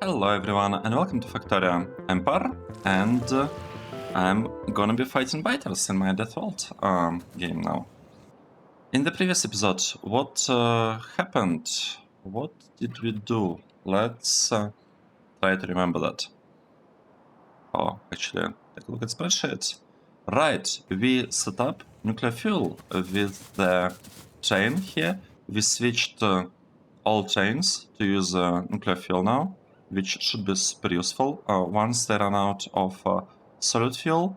Hello everyone and welcome to Factorio Empire, and I'm gonna be fighting biters in my DeathWorld game now. In the previous episode, what happened? What did we do? Let's try to remember that. Oh, actually, take a look at spreadsheets. Right, we set up nuclear fuel with the chain here. We switched all chains to use nuclear fuel now, which should be super useful. Once they run out of solid fuel,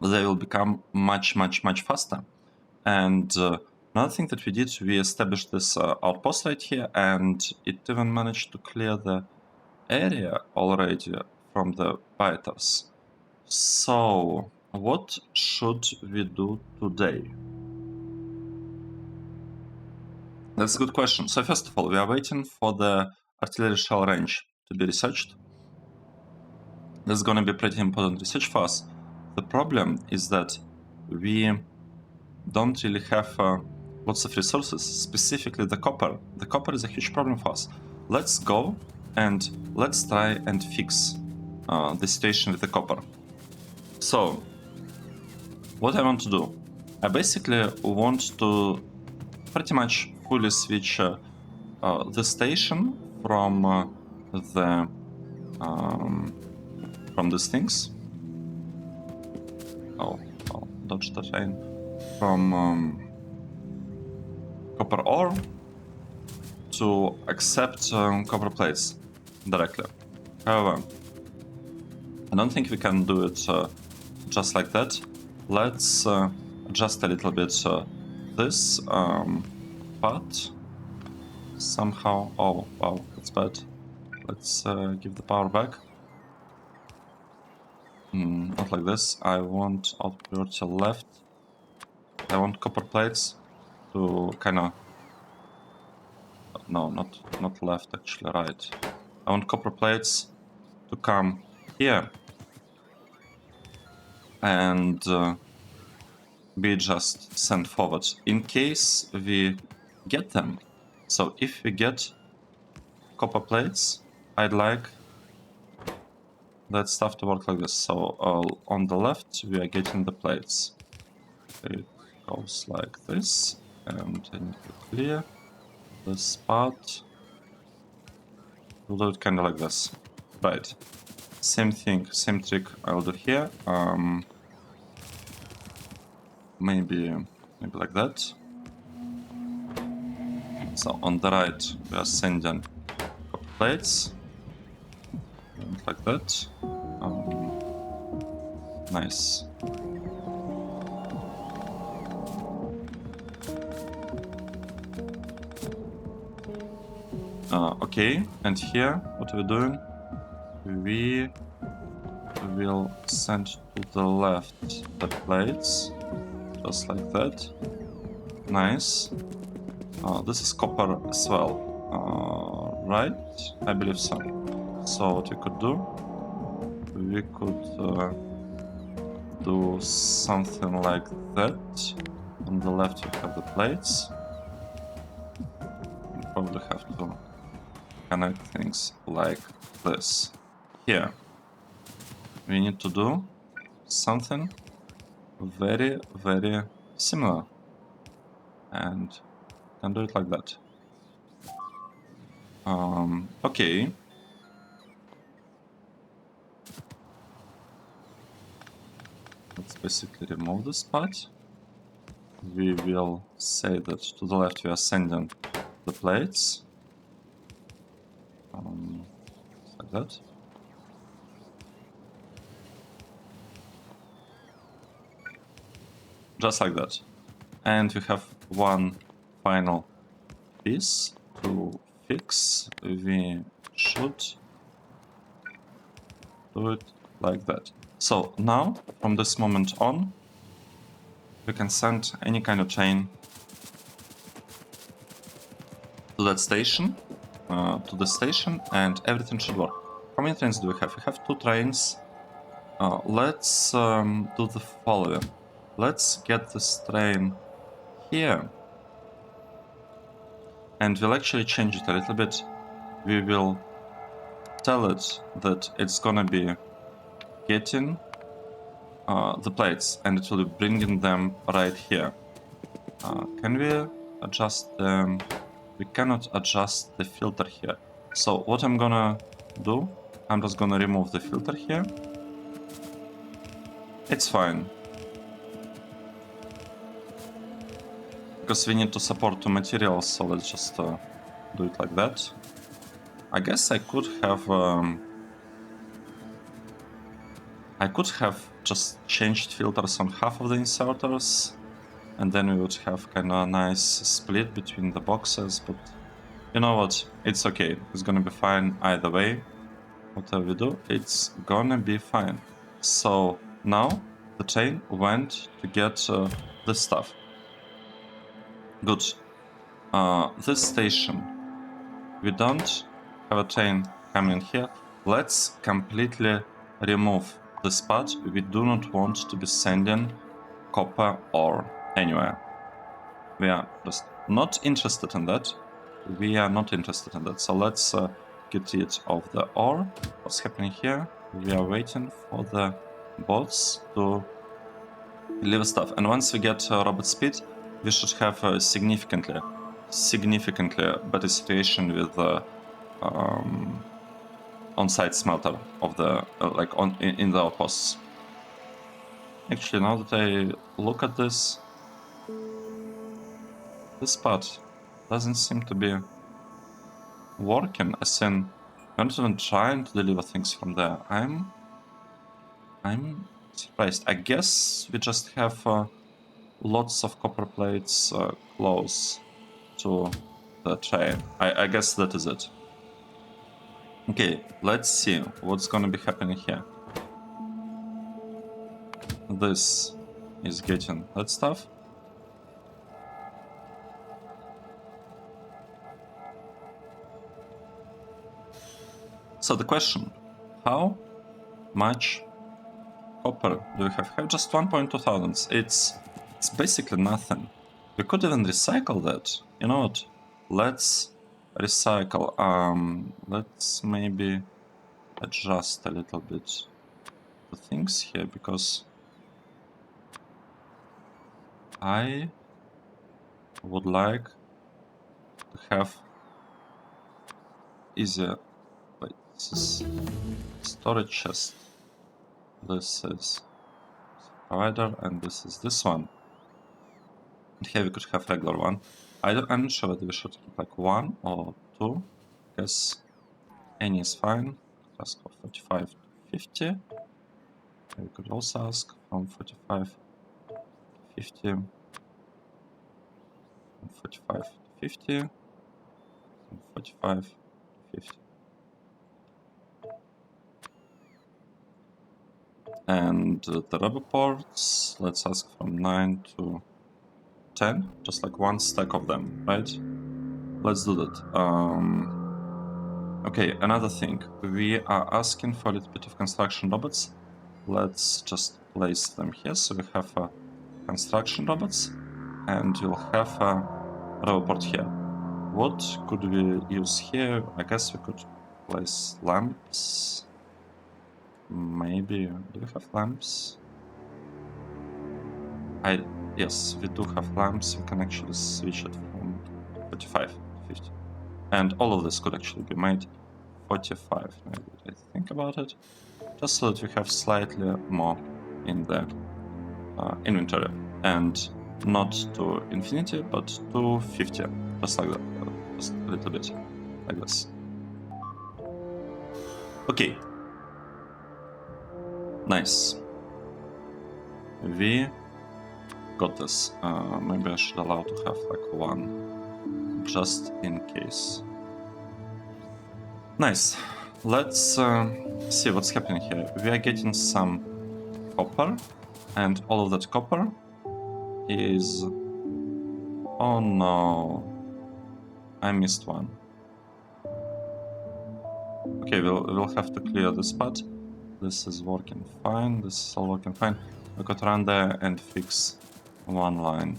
they will become much faster. And another thing that we did, we established this outpost right here, and it even managed to clear the area already from the biters. So, what should we do today? That's a good question. So first of all, we are waiting for the artillery shell range to be researched. This is going to be pretty important research for us. The problem is that we don't really have lots of resources, specifically the copper. The copper is a huge problem for us. Let's go and let's try and fix the situation with the copper. So, what I want to do, I basically want to pretty much fully switch the station from from these things. Dodge the train. From copper ore to accept copper plates directly. However, I don't think we can do it just like that. Let's adjust a little bit this part somehow. Oh wow, that's bad. Let's give the power back. Not like this. I want output priority left. I want copper plates to kind of... No, not left, actually, right. I want copper plates to come here and be just sent forward in case we get them. So if we get copper plates, I'd like that stuff to work like this. So on the left, we are getting the plates. It goes like this, and I need to clear this part. We'll do it kind of like this. Right. Same thing, same trick I'll do here. Maybe like that. So on the right, we are sending copper plates. And like that. Nice. Okay, and here, what are we doing? We will send to the left the plates, just like that. Nice. This is copper as well, right? I believe so. So what we could do? We could do something like that. On the left we have the plates. We probably have to connect things like this. Here we need to do something very similar, and can do it like that. Okay. Let's basically remove this part. We will say that to the left we are sending the plates. Like that. Just like that. And we have one final piece to fix. We should do it like that. So now, from this moment on, we can send any kind of chain to that station, to the station, and everything should work. How many trains do we have? We have 2 trains. Let's do the following. Let's get this train here, and we'll actually change it a little bit. We will tell it that it's gonna be getting the plates and it will be bringing them right here. Can we adjust them? We cannot adjust the filter here. So what I'm gonna do, I'm just gonna remove the filter here. It's fine. Because we need to support two materials, so let's just do it like that. I guess I could have just changed filters on half of the inserters, and then we would have kind of a nice split between the boxes, but you know what, it's okay, it's gonna be fine either way. Whatever we do, it's gonna be fine. So now the train went to get this stuff. Good. This station, we don't have a train coming here. Let's completely remove this part. We do not want to be sending copper ore anywhere. We are just not interested in that. We are not interested in that. So let's get rid of the ore. What's happening here? We are waiting for the bots to deliver stuff. And once we get robot speed, we should have a significantly better situation with on-site smelter of the in the outposts. Actually, now that I look at this part doesn't seem to be working. As in, I'm not even trying to deliver things from there. I'm surprised. I guess we just have lots of copper plates close to the train. I guess that is it. Okay, let's see what's gonna be happening here. This is getting that stuff. So the question, how much copper do we have? We have just 1.2 thousands. It's basically nothing. We could even recycle that. You know what? Let's recycle. Let's maybe adjust a little bit the things here, because I would like to have easier. Wait, this is storage chest. This is provider, and this is this one. And here we could have regular one. I'm not sure whether we should keep like 1 or 2. Guess any is fine. Ask for 45 to 50. We could also ask from 45 to 50. From 45 to 50. From 45 to 50. And the rubber ports, let's ask from 9 to 10, just like one stack of them, right? Let's do that. Okay, another thing. We are asking for a little bit of construction robots. Let's just place them here. So we have construction robots, and we'll have a rubber port here. What could we use here? I guess we could place lamps. Maybe. Do we have lamps? Yes, we do have lamps. We can actually switch it from 45 to 50. And all of this could actually be made 45, maybe. I think about it. Just so that we have slightly more in the inventory. And not to infinity, but to 50. Just like that. Just a little bit. Like this. Okay. Nice. We got this. Maybe I should allow to have like 1, just in case. Nice. Let's see what's happening here. We are getting some copper, and all of that copper is... Oh no, I missed one. Okay, we'll have to clear this part. This is working fine. This is all working fine. We could run there and fix one line.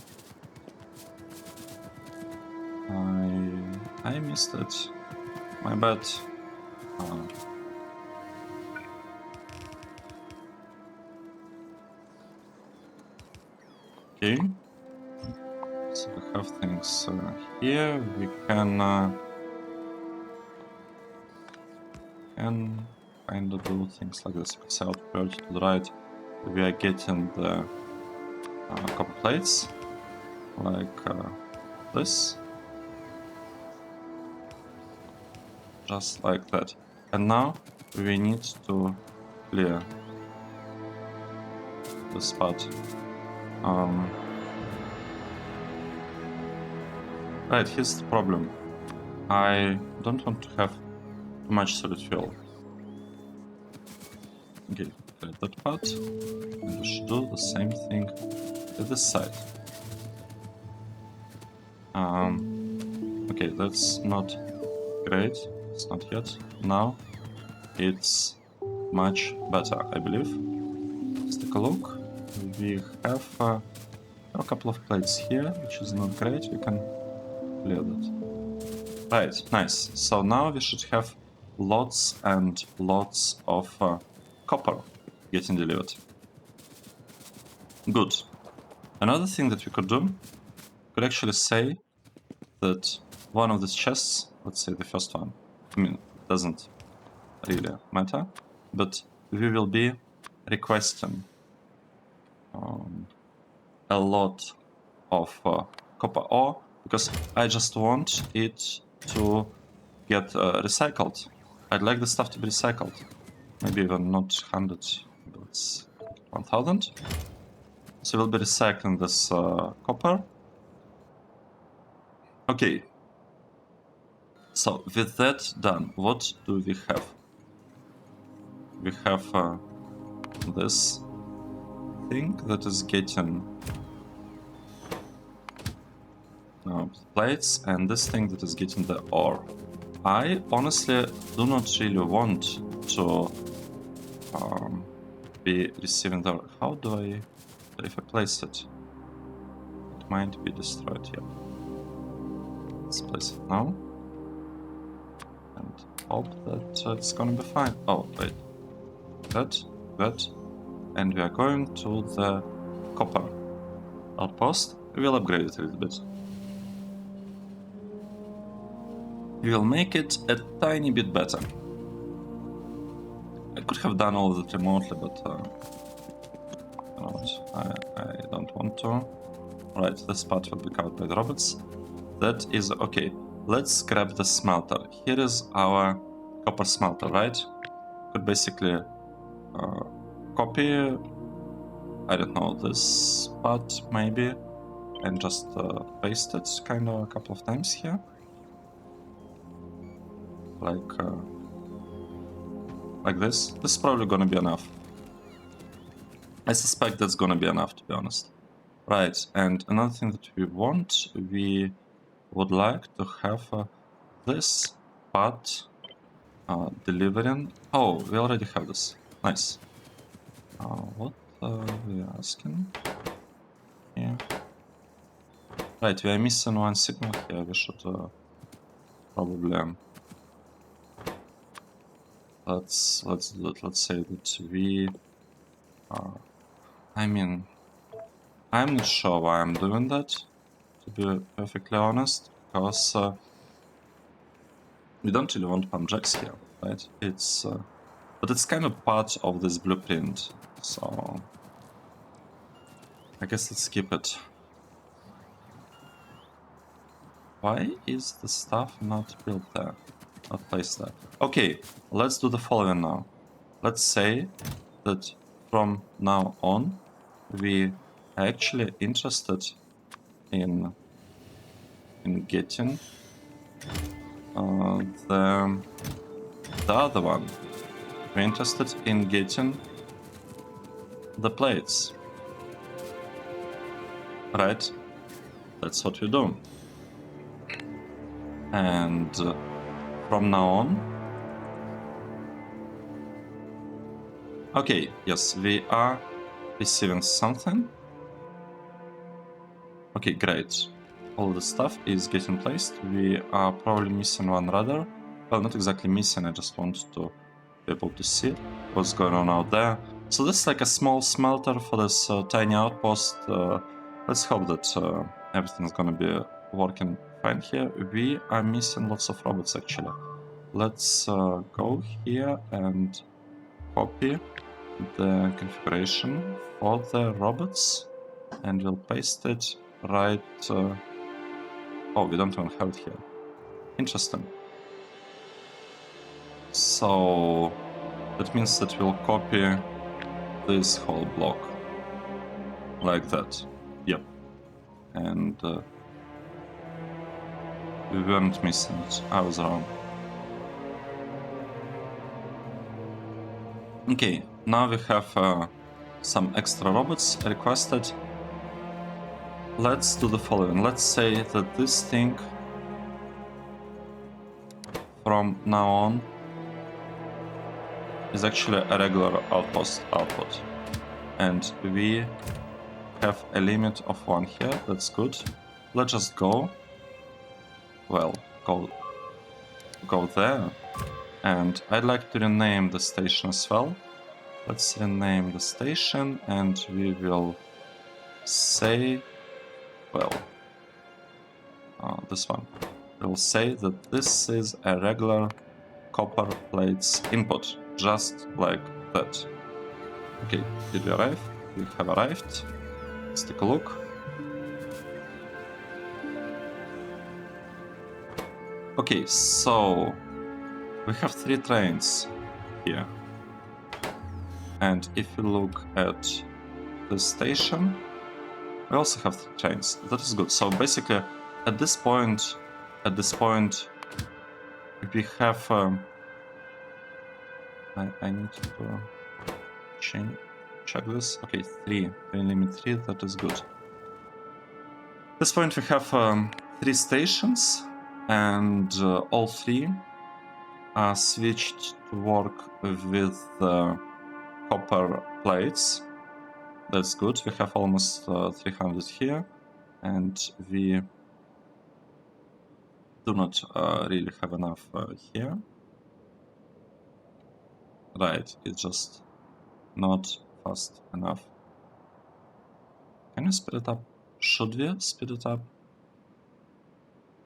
I missed it. My bad. Okay. So we have things here. We can kind of do things like this. It's out priority to the right. We are getting the copper plates like this, just like that. And now we need to clear the spot. Right, here's the problem. I don't want to have too much solid fuel. Okay, clear that part. And we should do the same thing with this side. Okay, that's not great. It's not yet. Now it's much better, I believe. Let's take a look. We have a couple of plates here, which is not great. We can clear that. Right, nice. So now we should have lots and lots of copper getting delivered. Good. Another thing that we could do, could actually say that one of these chests, let's say the first one, I mean, it doesn't really matter, but we will be requesting a lot of copper ore, because I just want it to get recycled. I'd like the stuff to be recycled. Maybe even not 100, but 1000. So we'll be recycling this copper. Okay. So with that done, what do we have? We have this thing that is getting plates, and this thing that is getting the ore. I honestly do not really want to be receiving the ore. How do I... if I place it? It might be destroyed, yeah. Let's place it now. And hope that it's gonna be fine. Oh, wait. That. And we are going to the copper outpost. We'll upgrade it a little bit. We will make it a tiny bit better. I could have done all of it remotely, but I don't want to. Right, this part will be covered by the robots. That is okay. Let's grab the smelter. Here is our copper smelter, right? Could basically copy, I don't know, this part maybe, and just paste it kind of a couple of times here. Like this. This is probably gonna be enough. I suspect that's gonna be enough, to be honest. Right, and another thing that we want, we would like to have this part delivering. Oh, we already have this. Nice. What we are asking? Yeah. Right, we are missing one signal here. We should probably let's do it. Let's say that we. I mean, I'm not sure why I'm doing that, to be perfectly honest, because we don't really want pump jacks here, right? It's but it's kind of part of this blueprint, so I guess let's skip it. Why is the stuff not built there? Not placed there. Okay, let's do the following now. Let's say that from now on we are actually interested in getting the other one. We're interested in getting the plates. Right? That's what we do. And from now on... Okay, yes, we are receiving something. Okay, great. All the stuff is getting placed. We are probably missing one radar. Well, not exactly missing, I just want to be able to see what's going on out there. So this is like a small smelter for this tiny outpost. Let's hope that everything's gonna be working fine here. We are missing lots of robots actually. Let's go here and copy the configuration for the robots and we'll paste it right... oh, we don't even have it here. Interesting. So that means that we'll copy this whole block like that. Yep. And we weren't missing it. I was wrong. Okay, now we have some extra robots requested. Let's do the following. Let's say that this thing from now on is actually a regular outpost output. And we have a limit of 1 here. That's good. Let's just go. Well, go there. And I'd like to rename the station as well. Let's rename the station and we will say, well, this one. We'll say that this is a regular copper plates input, just like that. Okay, did we arrive? We have arrived. Let's take a look. Okay, so we have 3 trains here. And if we look at the station, we also have 3 trains. That is good. So basically, at this point, we have... I need to check this. Okay, 3. Train limit 3, that is good. At this point, we have 3 stations, and all 3 are switched to work with copper plates. That's good. We have almost 300 here, and we do not really have enough here. Right, it's just not fast enough. Can we speed it up? Should we speed it up?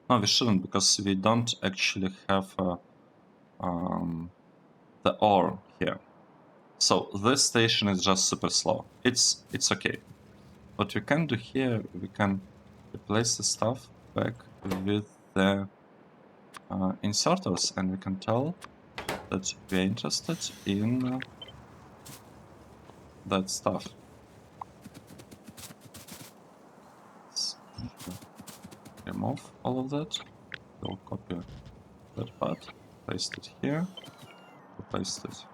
No, we shouldn't, because we don't actually have the ore here. So this station is just super slow. It's okay. What we can do here, we can replace the stuff back with the inserters, and we can tell that we're interested in that stuff. Let's remove all of that. We'll copy that part, paste it here, paste it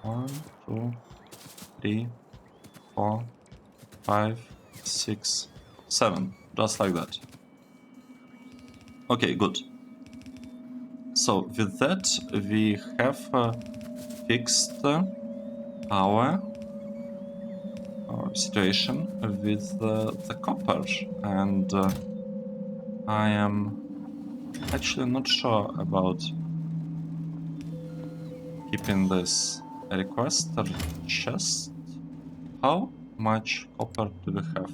1, 2, 3, 4, 5, 6, 7, just like that. Okay, good. So with that, we have fixed our situation with the copper, and I am actually not sure about keeping this requester chest. How much copper do we have?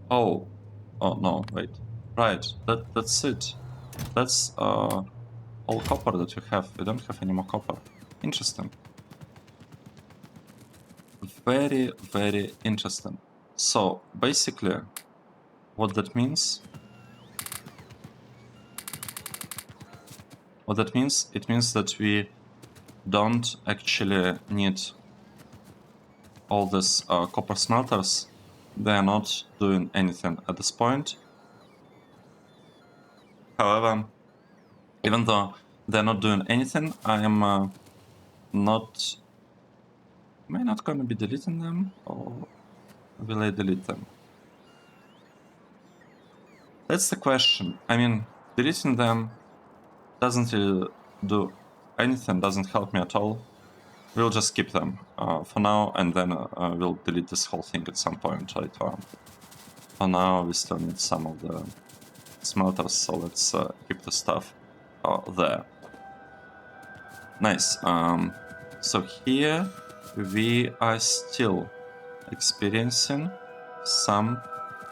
Oh no, wait. Right, that's it. That's all copper that we have. We don't have any more copper. Interesting. Very, very interesting. So basically, what that means? It means that we don't actually need all these copper smelters. They are not doing anything at this point. However, even though they're not doing anything, I am not... Am I not going to be deleting them, or will I delete them? That's the question. I mean, deleting them doesn't really do anything, doesn't help me at all. We'll just keep them for now, and then we'll delete this whole thing at some point later on. For now, we still need some of the smelters, so let's keep the stuff there. Nice. So here we are still experiencing some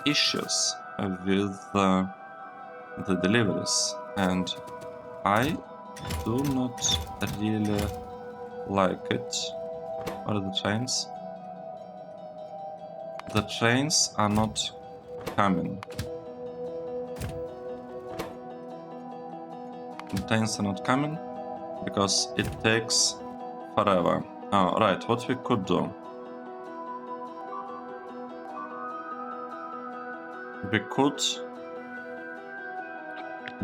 issues with the deliveries, and I do not really like it. What are the trains? The trains are not coming. The trains are not coming because it takes forever. Oh, right, what we could do. We could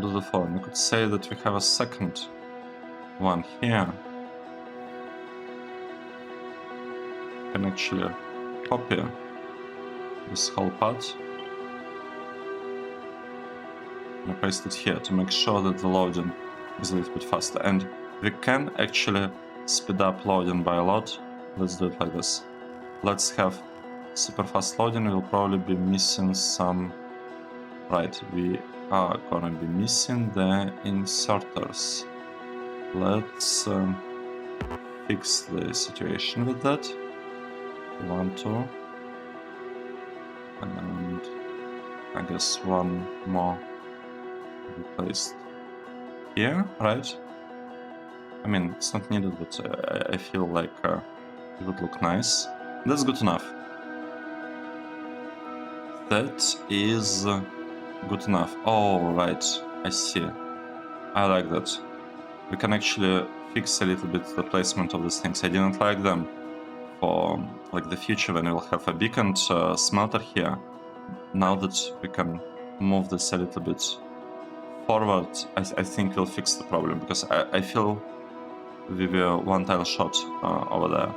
do the following. We could say that we have a second one here. We can actually copy this whole part and paste it here to make sure that the loading is a little bit faster. And we can actually speed up loading by a lot. Let's do it like this. Let's have super fast loading. We'll probably be missing some... Right, we are gonna be missing the inserters. Let's fix the situation with that. 1, 2, and I guess one more be placed here, right? I mean, it's not needed, but I feel like it would look nice. That's good enough. That is good enough. Oh, right, I see. I like that. We can actually fix a little bit the placement of these things. I didn't like them for like the future when we'll have a beaconed smelter here. Now that we can move this a little bit forward, I think we'll fix the problem, because I feel we were one tile short over there.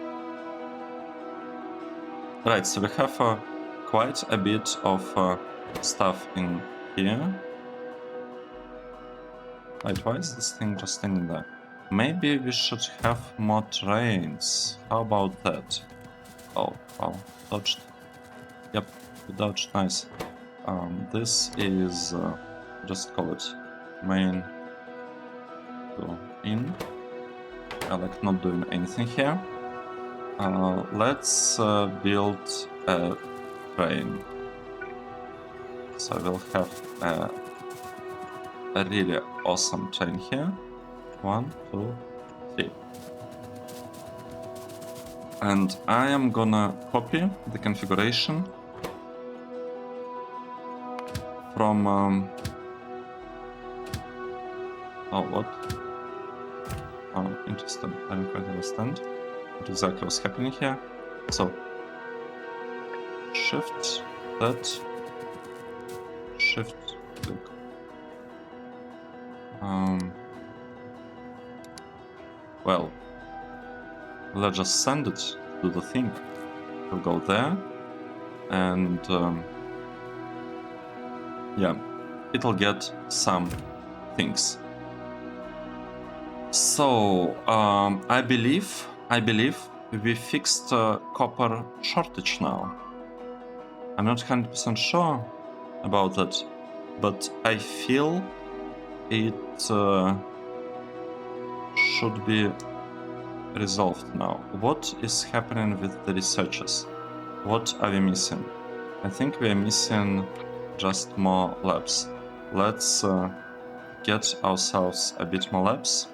Right, so we have quite a bit of stuff in here. Right, why is this thing just standing there? Maybe we should have more trains. How about that? Oh, wow, dodged. Yep, we dodged, nice. This is, just call it main to in. I like not doing anything here. Let's build a train. So we'll have a really awesome train here. 1, 2, 3. And I am gonna copy the configuration from... oh, what? Oh, interesting. I don't quite understand what exactly was happening here. So, shift, that, shift, click. Well, let's just send it to do the thing. We'll go there, and yeah, it'll get some things. So I believe we fixed copper shortage now. I'm not 100% sure about that, but I feel it should be resolved now. What is happening with the researchers? What are we missing? I think we are missing just more labs. Let's get ourselves a bit more labs.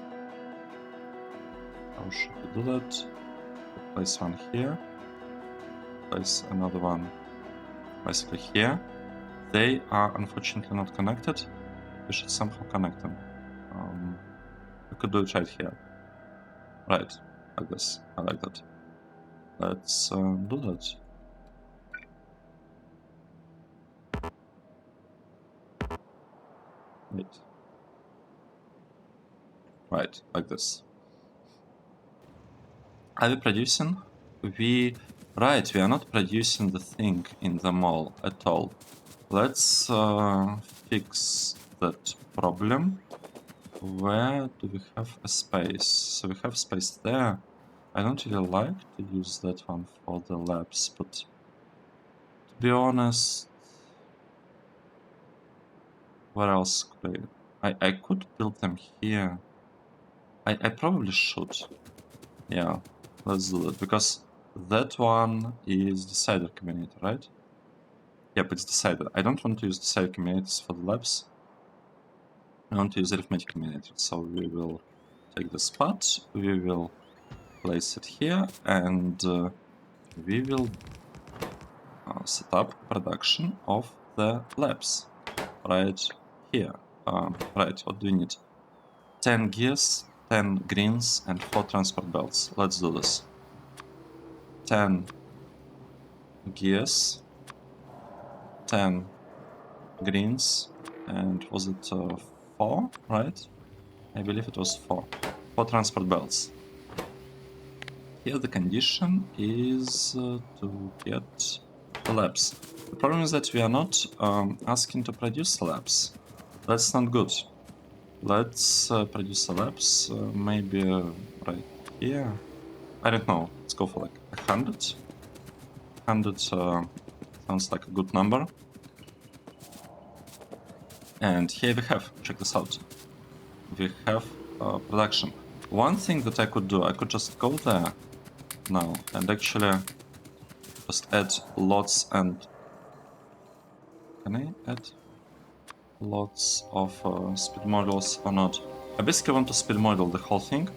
How should we do that? Place one here. Place another one basically here. They are unfortunately not connected. We should somehow connect them. We could do it right here. Right, like this. I like that. Let's do that. Wait. Right, like this. Are we producing? Right, we are not producing the thing in the mall at all. Let's fix that problem. Where do we have a space? So we have space there. I don't really like to use that one for the labs, but to be honest, where else could I could build them here. I probably should. Yeah, let's do that, because that one is the cider combinator, right? Yep, it's decided. I don't want to use the save combinators for the labs. I want to use arithmetic combinators. So we will take the spot, we will place it here, and we will set up production of the labs right here. Right, what do we need? 10 gears, 10 greens, and 4 transport belts. Let's do this. 10 gears, 10 greens, and was it 4, right? I believe it was 4. 4 transport belts. Here the condition is to get the labs. The problem is that we are not asking to produce labs. That's not good. Let's produce labs, maybe right here. I don't know, let's go for like 100. 100 sounds like a good number. And here we have, check this out. We have production. One thing that I could do, I could just go there now and actually just add lots and... Can I add lots of speed modules or not? I basically want to speed module the whole thing.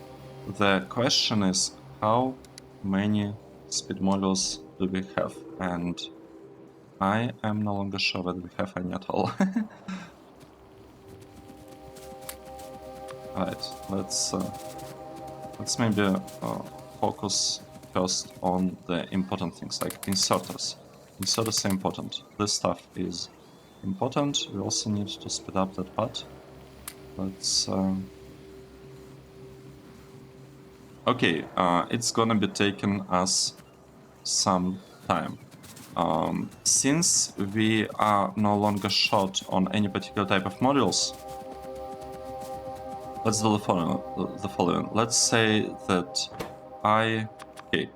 The question is how many speed modules do we have? And I am no longer sure that we have any at all. Alright, let's maybe focus first on the important things like inserters. Inserters are important. This stuff is important. We also need to speed up that part. Let's... Okay, it's gonna be taken us some time. Since we are no longer short on any particular type of modules, let's do the following. Let's say that okay,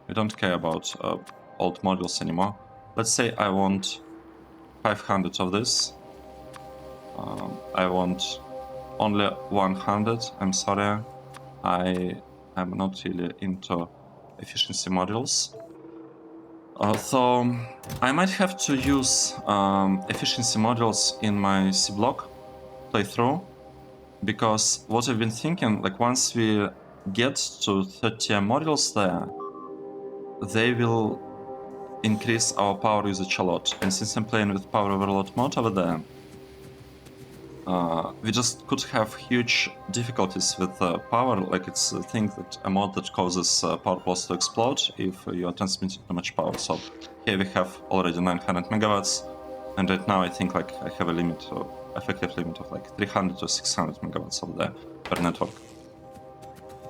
we don't care about old modules anymore. Let's say I want 500 of this. I want only 100. I'm sorry, I am not really into efficiency modules. So I might have to use efficiency modules in my C block playthrough, because what I've been thinking, like once we get to 30 modules there, they will increase our power usage a lot. And since I'm playing with power overload mode over there, we just could have huge difficulties with power. Like it's a thing that a mod that causes power poles to explode if you are transmitting too much power. So here we have already 900 megawatts, and right now I think like I have a limit, effective limit of like 300 to 600 megawatts over there per network.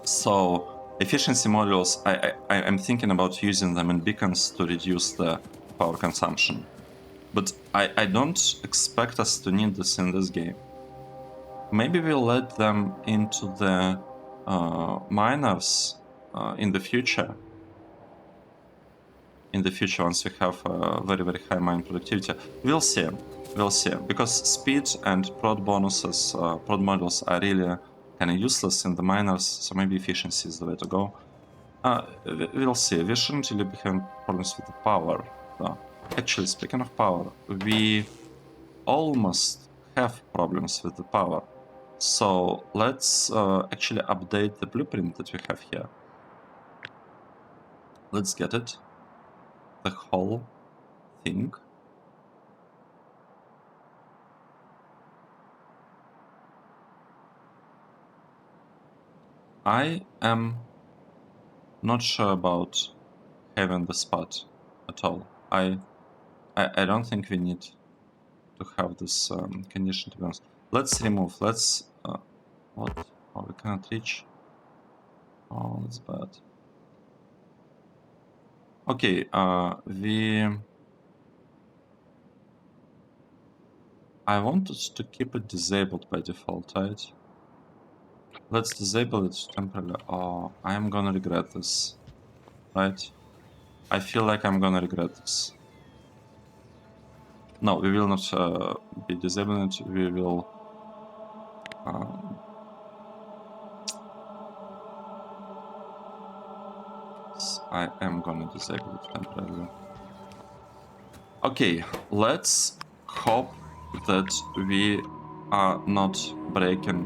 So efficiency modules, I'm thinking about using them in beacons to reduce the power consumption. But I don't expect us to need this in this game. Maybe we'll let them into the miners in the future. In the future, once we have very, very high mine productivity. We'll see. We'll see. Because speed and prod bonuses, prod modules are really kind of useless in the miners, so maybe efficiency is the way to go. We'll see. We shouldn't really be having problems with the power, though. Actually, speaking of power, we almost have problems with the power. So let's actually update the blueprint that we have here. Let's get it. The whole thing. I am not sure about having the spot at all. I don't think we need to have this condition, to be honest. Let's remove. Let's what? Oh, we cannot reach. Oh, that's bad. Okay, I wanted to keep it disabled by default, right? Let's disable it temporarily. Oh, I am gonna regret this, right? I feel like I'm gonna regret this. No, we will not be disabling it. We will... I am gonna disable it temporarily. Okay, let's hope that we are not breaking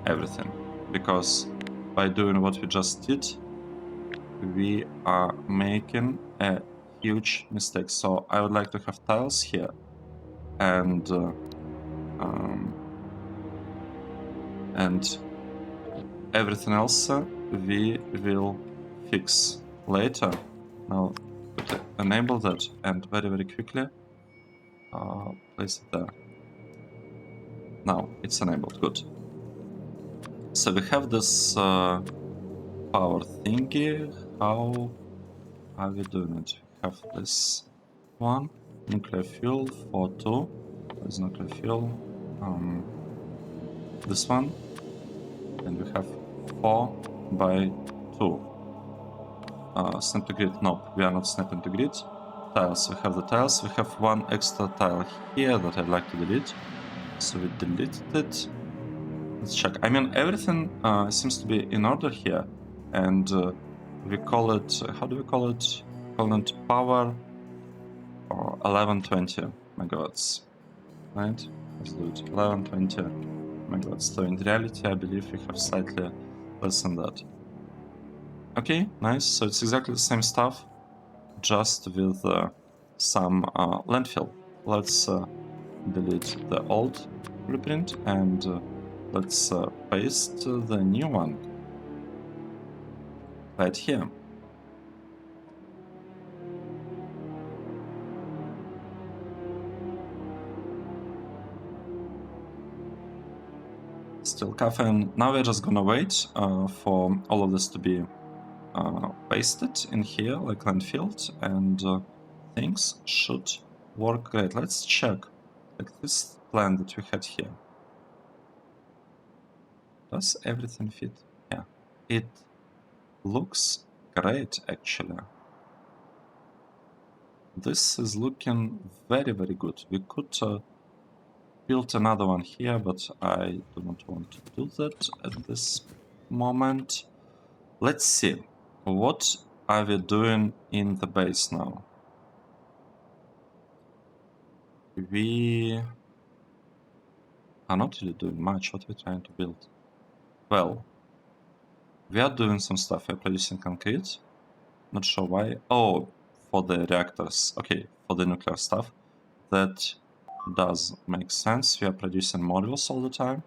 everything, because by doing what we just did, we are making a huge mistake. So I would like to have tiles here, and everything else we will fix later. Now enable that, and very quickly place it there. Now it's enabled. Good. So we have this power thingy. How are we doing it? We have this one, nuclear fuel for 2. There's nuclear fuel. This one, and we have 4 by 2. Snap to grid. Nope, we are not snapping to grid. Tiles. We have the tiles. We have one extra tile here that I'd like to delete. So we deleted it. Let's check. I mean, everything seems to be in order here, and we call it. How do we call it? Call it power 1120 megawatts. Right? Let's do it. 1120 megawatts. So in reality, I believe we have slightly less than that. Okay, nice. So it's exactly the same stuff, just with some landfill. Let's delete the old blueprint and let's paste the new one right here. Still caffeine. Now we're just gonna wait for all of this to be pasted in here, like landfill, and things should work great. Let's check like this plan that we had here. Does everything fit? Yeah, it looks great actually. This is looking very good. We could build another one here, but I do not want to do that at this moment. Let's see. What are we doing in the base now? We are not really doing much. What we're trying to build? Well, we are doing some stuff. We're producing concrete. Not sure why. Oh, for the reactors. Okay, for the nuclear stuff. That does make sense. We are producing modules all the time.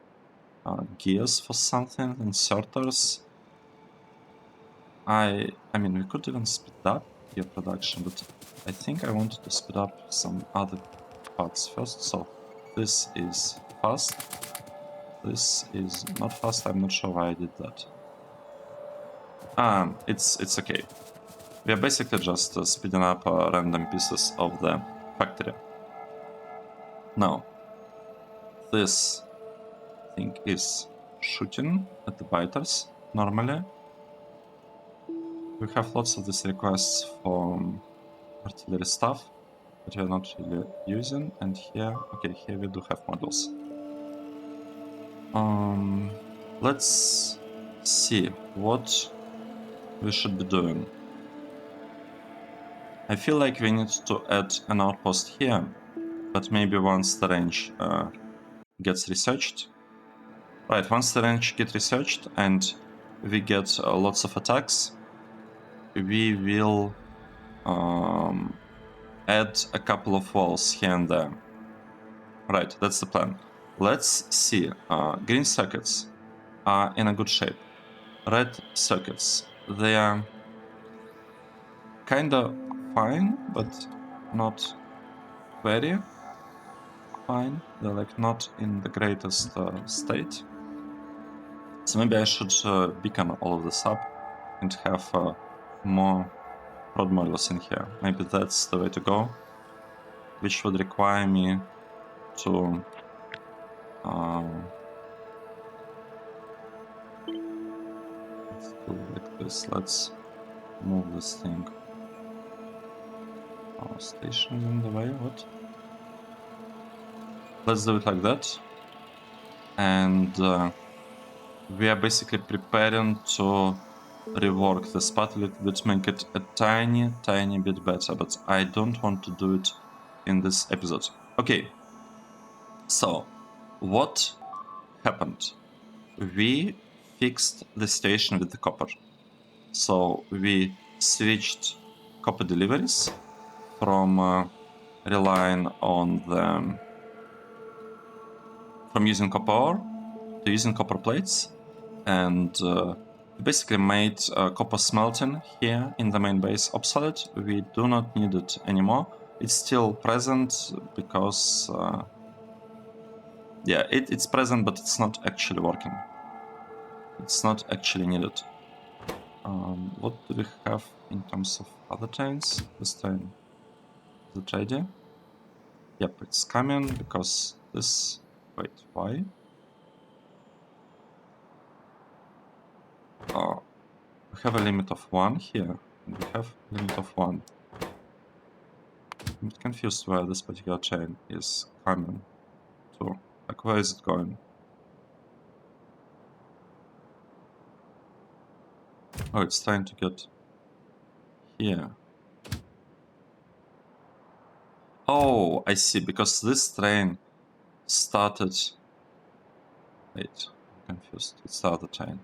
Gears for something, inserters. I mean, we could even speed up gear production, but I think I wanted to speed up some other parts first. So this is fast. This is not fast. I'm not sure why I did that. It's okay. We are basically just speeding up random pieces of the factory. Now, this thing is shooting at the biters normally. We have lots of these requests for artillery stuff that we are not really using, and here, okay, here we do have models. Let's see what we should be doing. I feel like we need to add an outpost here, but maybe once the range gets researched. Right, once the range gets researched and we get lots of attacks, we will add a couple of walls here and there. Right, that's the plan. Let's see. Green circuits are in a good shape. Red circuits, they are kinda fine, but not very fine. They're like not in the greatest state. So maybe I should beacon all of this up and have more prod modules in here. Maybe that's the way to go, which would require me to let's do like this. Let's move this thing. Our station is in the way. What? Let's do it like that. And we are basically preparing to rework this part a little bit, make it a tiny bit better, but I don't want to do it in this episode. Okay, so what happened? We fixed the situation with the copper. So we switched copper deliveries from relying on the from using copper ore to using copper plates, and we basically made copper smelting here in the main base obsolete. We do not need it anymore. It's still present because yeah, it's present, but it's not actually working. It's not actually needed. What do we have in terms of other trains? This train, is it ready? Yep, it's coming because this. Wait, why? We have a limit of 1 here, and we have a limit of 1. I'm confused where this particular train is coming to. Like, where is it going? Oh, it's trying to get here. Oh, I see, because this train started... Wait, I'm confused. It's the other train.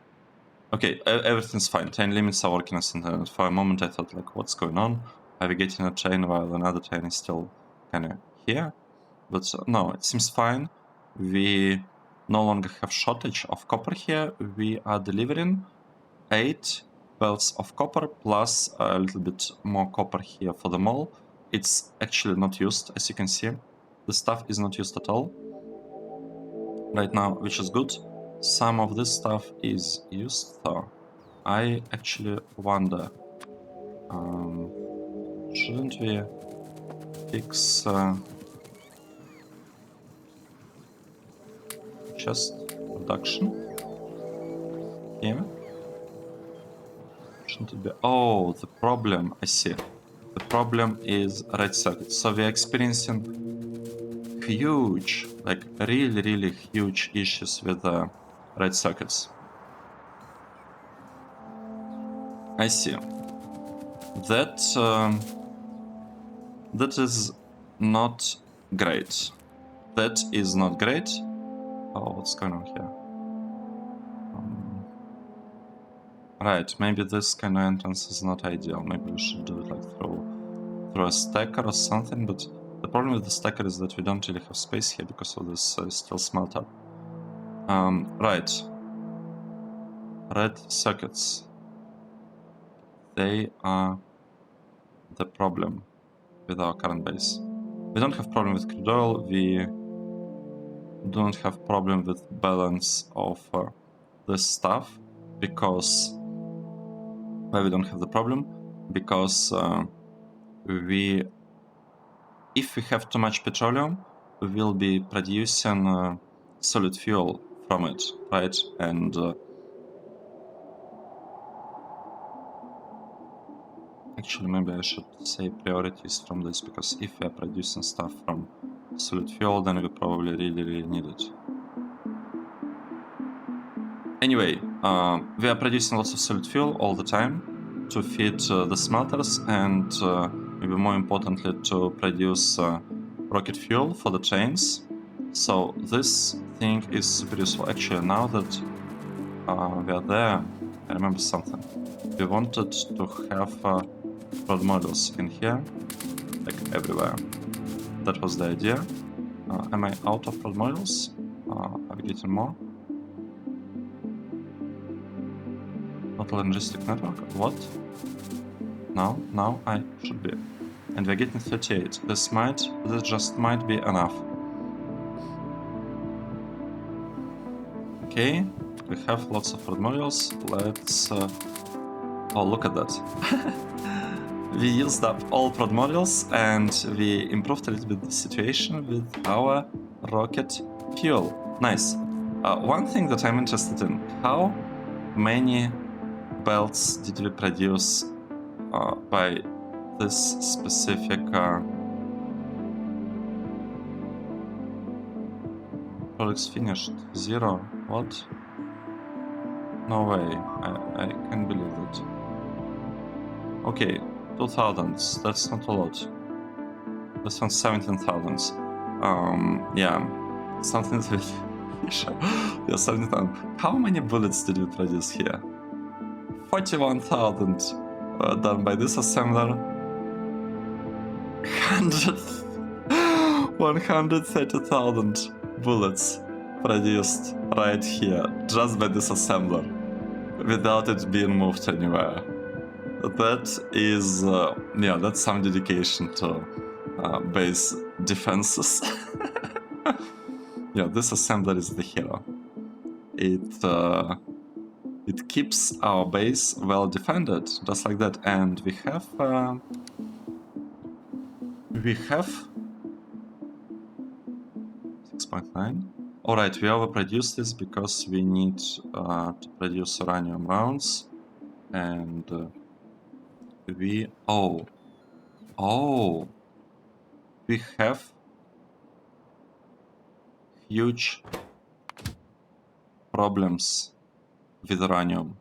Okay, everything's fine. Train limits are working as intended. For a moment I thought, like, what's going on? Are we getting a train while another train is still kinda here? But no, it seems fine. We no longer have shortage of copper here. We are delivering 8 belts of copper plus a little bit more copper here for the mall. It's actually not used, as you can see. The stuff is not used at all right now, which is good. Some of this stuff is used, though. I actually wonder, shouldn't we fix chest production here? Shouldn't it be? Oh, the problem, I see. The problem is red circuit. So we're experiencing huge, like really huge issues with red circuits. I see. That that is not great. That is not great. Oh, what's going on here? Right, maybe this kind of entrance is not ideal. Maybe we should do it like through a stacker or something, but the problem with the stacker is that we don't really have space here because of this steel smelter. Right. Red circuits. They are the problem with our current base. We don't have problem with crude oil, we don't have problem with balance of this stuff, because... Why we don't have the problem? Because if we have too much petroleum, we will be producing solid fuel from it, right? And actually, maybe I should say priorities from this, because if we are producing stuff from solid fuel, then we probably really need it. Anyway, we are producing lots of solid fuel all the time to feed the smelters, and maybe more importantly, to produce rocket fuel for the trains. So this thing is super useful. Actually, now that we are there, I remember something. We wanted to have prod modules in here, like everywhere. That was the idea. Am I out of prod modules? Are we getting more? Total logistic network? What? No, now I should be. And we're getting 38. This just might be enough. Okay, we have lots of prod modules. Let's... oh, look at that. We used up all prod modules and we improved a little bit the situation with our rocket fuel. Nice. One thing that I'm interested in, how many belts did we produce by this specific products finished? 0. What? No way. I can't believe it. Okay, 2,000. That's not a lot. This one's 17,000. Yeah. Something to yeah, 17,000. How many bullets did we produce here? 41,000 done by this assembler. 130,000 bullets produced right here, just by this assembler, without it being moved anywhere. That is, yeah, that's some dedication to base defenses. Yeah, this assembler is the hero. It keeps our base well defended, just like that, and we have 6.9. Alright, we overproduced this because we need to produce uranium rounds, and we have huge problems with uranium.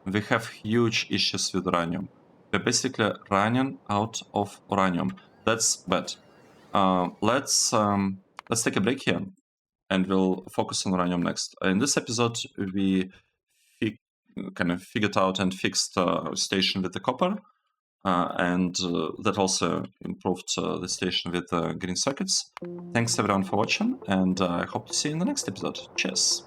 We have huge issues with uranium. We're basically running out of uranium. That's bad. Let's take a break here, and we'll focus on uranium next. In this episode, we kind of figured out and fixed station with the copper, and that also improved the station with the green circuits. Thanks everyone for watching, and I hope to see you in the next episode. Cheers!